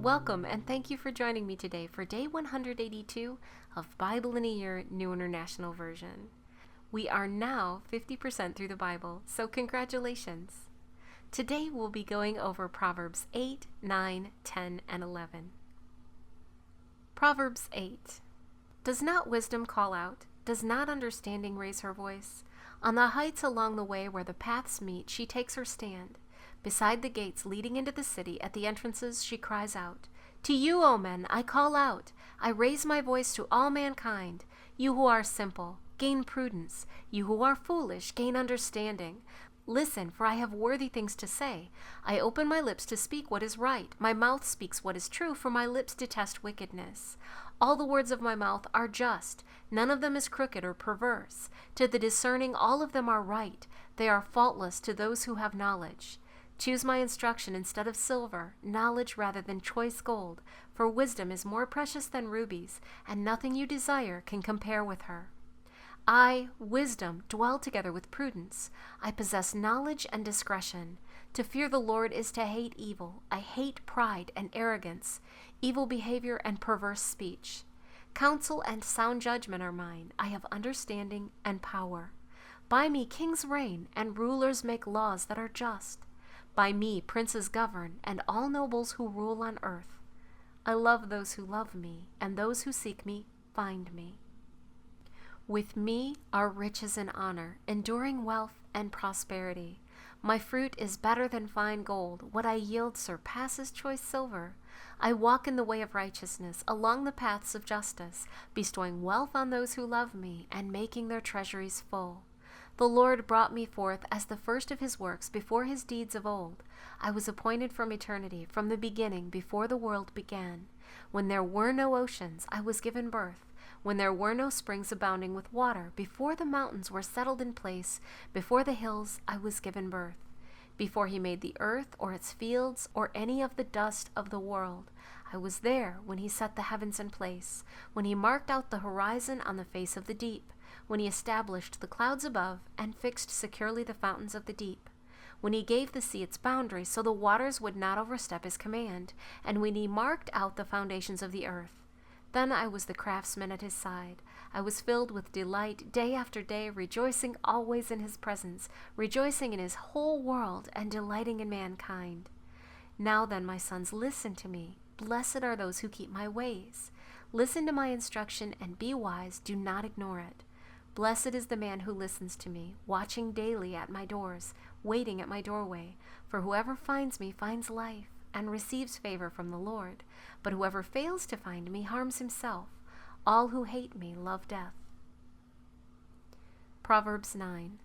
Welcome and thank you for joining me today for day 182 of Bible in a Year New International Version. We are now 50% through the Bible, so congratulations! Today we'll be going over Proverbs 8, 9, 10, and 11. Proverbs 8. Does not wisdom call out? Does not understanding raise her voice? On the heights along the way where the paths meet, she takes her stand. Beside the gates leading into the city, at the entrances, she cries out, "To you, O men, I call out. I raise my voice to all mankind. You who are simple, gain prudence. You who are foolish, gain understanding. Listen, for I have worthy things to say. I open my lips to speak what is right. My mouth speaks what is true, for my lips detest wickedness. All the words of my mouth are just. None of them is crooked or perverse. To the discerning, all of them are right. They are faultless to those who have knowledge. Choose my instruction instead of silver, knowledge rather than choice gold, for wisdom is more precious than rubies, and nothing you desire can compare with her. I, wisdom, dwell together with prudence. I possess knowledge and discretion. To fear the Lord is to hate evil. I hate pride and arrogance, evil behavior and perverse speech. Counsel and sound judgment are mine. I have understanding and power. By me kings reign, and rulers make laws that are just. By me princes govern, and all nobles who rule on earth. I love those who love me, and those who seek me find me. With me are riches and honor, enduring wealth and prosperity. My fruit is better than fine gold. What I yield surpasses choice silver. I walk in the way of righteousness, along the paths of justice, bestowing wealth on those who love me, and making their treasuries full. The Lord brought me forth as the first of his works before his deeds of old. I was appointed from eternity, from the beginning, before the world began. When there were no oceans, I was given birth. When there were no springs abounding with water, before the mountains were settled in place, before the hills, I was given birth. Before he made the earth or its fields or any of the dust of the world, I was there when he set the heavens in place, when he marked out the horizon on the face of the deep, when he established the clouds above and fixed securely the fountains of the deep, when he gave the sea its boundaries so the waters would not overstep his command, and when he marked out the foundations of the earth. Then I was the craftsman at his side. I was filled with delight day after day, rejoicing always in his presence, rejoicing in his whole world, and delighting in mankind. Now then, my sons, listen to me. Blessed are those who keep my ways. Listen to my instruction and be wise. Do not ignore it. Blessed is the man who listens to me, watching daily at my doors, waiting at my doorway. For whoever finds me finds life and receives favor from the Lord. But whoever fails to find me harms himself. All who hate me love death. Proverbs 9.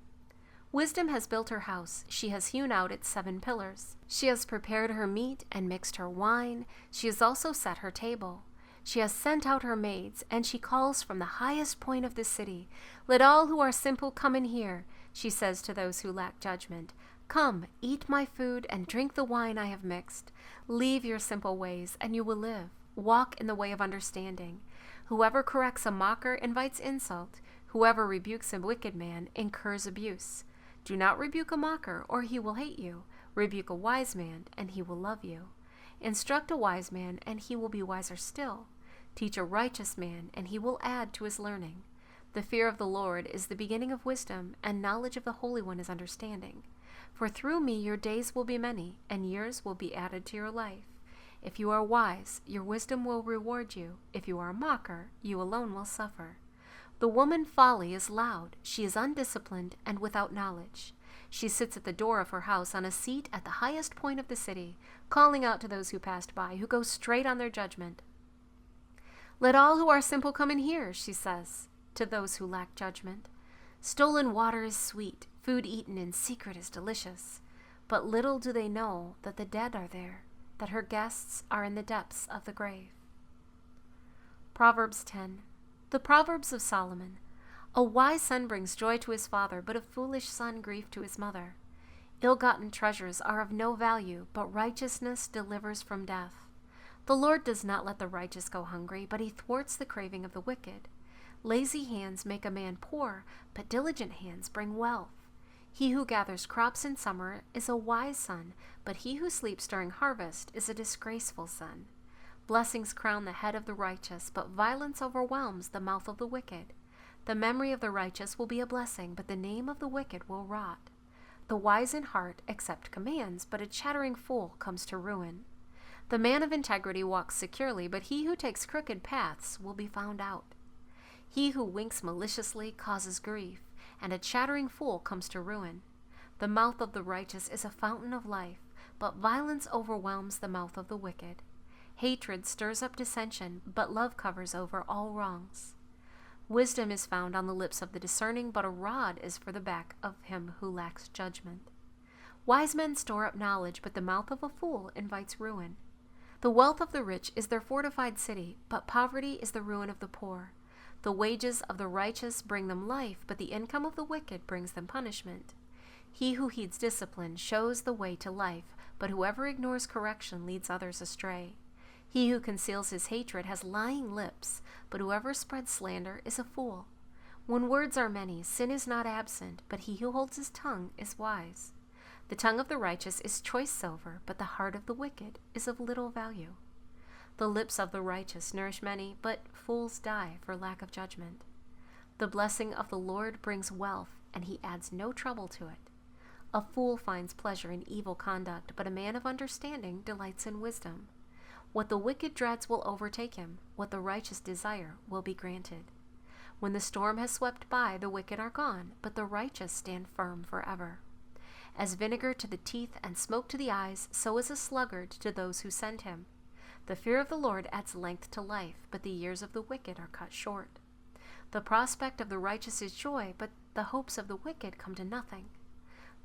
Wisdom has built her house. She has hewn out its 7 pillars. She has prepared her meat and mixed her wine. She has also set her table. She has sent out her maids, and she calls from the highest point of the city. Let all who are simple come in here, she says to those who lack judgment. Come, eat my food and drink the wine I have mixed. Leave your simple ways, and you will live. Walk in the way of understanding. Whoever corrects a mocker invites insult. Whoever rebukes a wicked man incurs abuse. Do not rebuke a mocker, or he will hate you. Rebuke a wise man, and he will love you. Instruct a wise man, and he will be wiser still. Teach a righteous man, and he will add to his learning. The fear of the Lord is the beginning of wisdom, and knowledge of the Holy One is understanding. For through me your days will be many, and years will be added to your life. If you are wise, your wisdom will reward you. If you are a mocker, you alone will suffer. The woman folly is loud. She is undisciplined and without knowledge. She sits at the door of her house on a seat at the highest point of the city, calling out to those who passed by, who go straight on their judgment. Let all who are simple come in here, she says to those who lack judgment. Stolen water is sweet, food eaten in secret is delicious. But little do they know that the dead are there, that her guests are in the depths of the grave. Proverbs 10. The Proverbs of Solomon. A wise son brings joy to his father, but a foolish son grief to his mother. Ill-gotten treasures are of no value, but righteousness delivers from death. The Lord does not let the righteous go hungry, but he thwarts the craving of the wicked. Lazy hands make a man poor, but diligent hands bring wealth. He who gathers crops in summer is a wise son, but he who sleeps during harvest is a disgraceful son. Blessings crown the head of the righteous, but violence overwhelms the mouth of the wicked. The memory of the righteous will be a blessing, but the name of the wicked will rot. The wise in heart accept commands, but a chattering fool comes to ruin. The man of integrity walks securely, but he who takes crooked paths will be found out. He who winks maliciously causes grief, and a chattering fool comes to ruin. The mouth of the righteous is a fountain of life, but violence overwhelms the mouth of the wicked. Hatred stirs up dissension, but love covers over all wrongs. Wisdom is found on the lips of the discerning, but a rod is for the back of him who lacks judgment. Wise men store up knowledge, but the mouth of a fool invites ruin. The wealth of the rich is their fortified city, but poverty is the ruin of the poor. The wages of the righteous bring them life, but the income of the wicked brings them punishment. He who heeds discipline shows the way to life, but whoever ignores correction leads others astray. He who conceals his hatred has lying lips, but whoever spreads slander is a fool. When words are many, sin is not absent, but he who holds his tongue is wise. The tongue of the righteous is choice silver, but the heart of the wicked is of little value. The lips of the righteous nourish many, but fools die for lack of judgment. The blessing of the Lord brings wealth, and he adds no trouble to it. A fool finds pleasure in evil conduct, but a man of understanding delights in wisdom. What the wicked dreads will overtake him, what the righteous desire will be granted. When the storm has swept by, the wicked are gone, but the righteous stand firm forever. As vinegar to the teeth and smoke to the eyes, so is a sluggard to those who send him. The fear of the Lord adds length to life, but the years of the wicked are cut short. The prospect of the righteous is joy, but the hopes of the wicked come to nothing.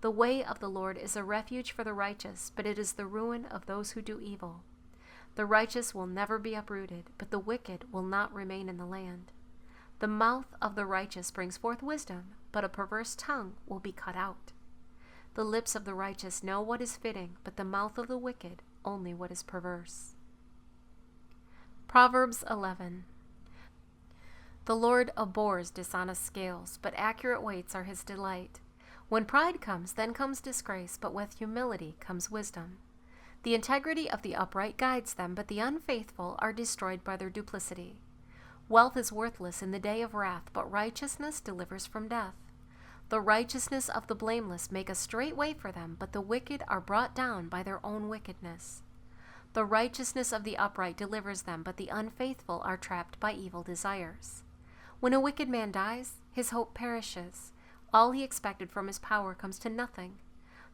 The way of the Lord is a refuge for the righteous, but it is the ruin of those who do evil. The righteous will never be uprooted, but the wicked will not remain in the land. The mouth of the righteous brings forth wisdom, but a perverse tongue will be cut out. The lips of the righteous know what is fitting, but the mouth of the wicked only what is perverse. Proverbs 11. The Lord abhors dishonest scales, but accurate weights are his delight. When pride comes, then comes disgrace, but with humility comes wisdom. The integrity of the upright guides them, but the unfaithful are destroyed by their duplicity. Wealth is worthless in the day of wrath, but righteousness delivers from death. The righteousness of the blameless make a straight way for them, but the wicked are brought down by their own wickedness. The righteousness of the upright delivers them, but the unfaithful are trapped by evil desires. When a wicked man dies, his hope perishes. All he expected from his power comes to nothing.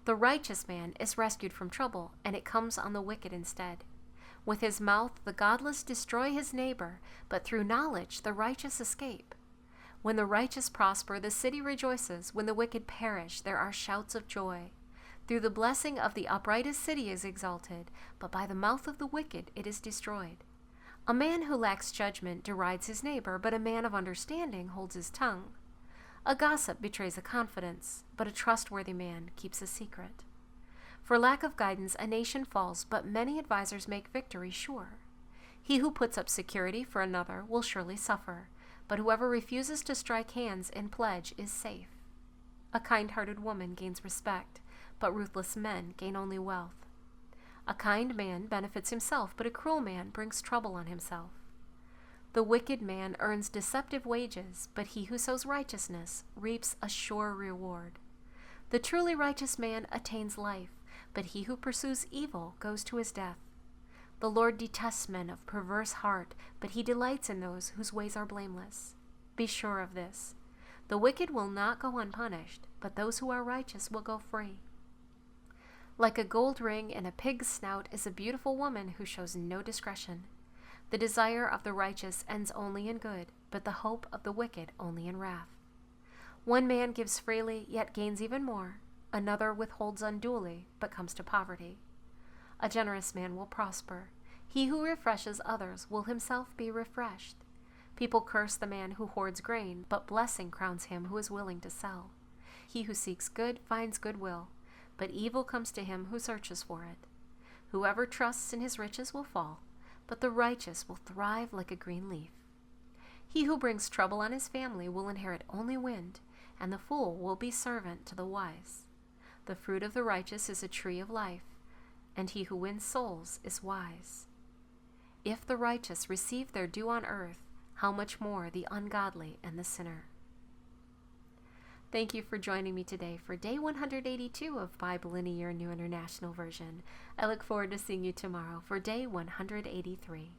The righteous man is rescued from trouble, and it comes on the wicked instead. With his mouth the godless destroy his neighbor, but through knowledge the righteous escape. When the righteous prosper, the city rejoices. When the wicked perish, there are shouts of joy. Through the blessing of the upright a city is exalted, but by the mouth of the wicked it is destroyed. A man who lacks judgment derides his neighbor, but a man of understanding holds his tongue. A gossip betrays a confidence, but a trustworthy man keeps a secret. For lack of guidance a nation falls, but many advisers make victory sure. He who puts up security for another will surely suffer, but whoever refuses to strike hands in pledge is safe. A kind-hearted woman gains respect, but ruthless men gain only wealth. A kind man benefits himself, but a cruel man brings trouble on himself. The wicked man earns deceptive wages, but he who sows righteousness reaps a sure reward. The truly righteous man attains life, but he who pursues evil goes to his death. The Lord detests men of perverse heart, but he delights in those whose ways are blameless. Be sure of this: the wicked will not go unpunished, but those who are righteous will go free. Like a gold ring in a pig's snout is a beautiful woman who shows no discretion. The desire of the righteous ends only in good, but the hope of the wicked only in wrath. One man gives freely, yet gains even more. Another withholds unduly, but comes to poverty. A generous man will prosper. He who refreshes others will himself be refreshed. People curse the man who hoards grain, but blessing crowns him who is willing to sell. He who seeks good finds goodwill, but evil comes to him who searches for it. Whoever trusts in his riches will fall, but the righteous will thrive like a green leaf. He who brings trouble on his family will inherit only wind, and the fool will be servant to the wise. The fruit of the righteous is a tree of life, and he who wins souls is wise. If the righteous receive their due on earth, how much more the ungodly and the sinner. Thank you for joining me today for day 182 of Bible in a Year New International Version. I look forward to seeing you tomorrow for day 183.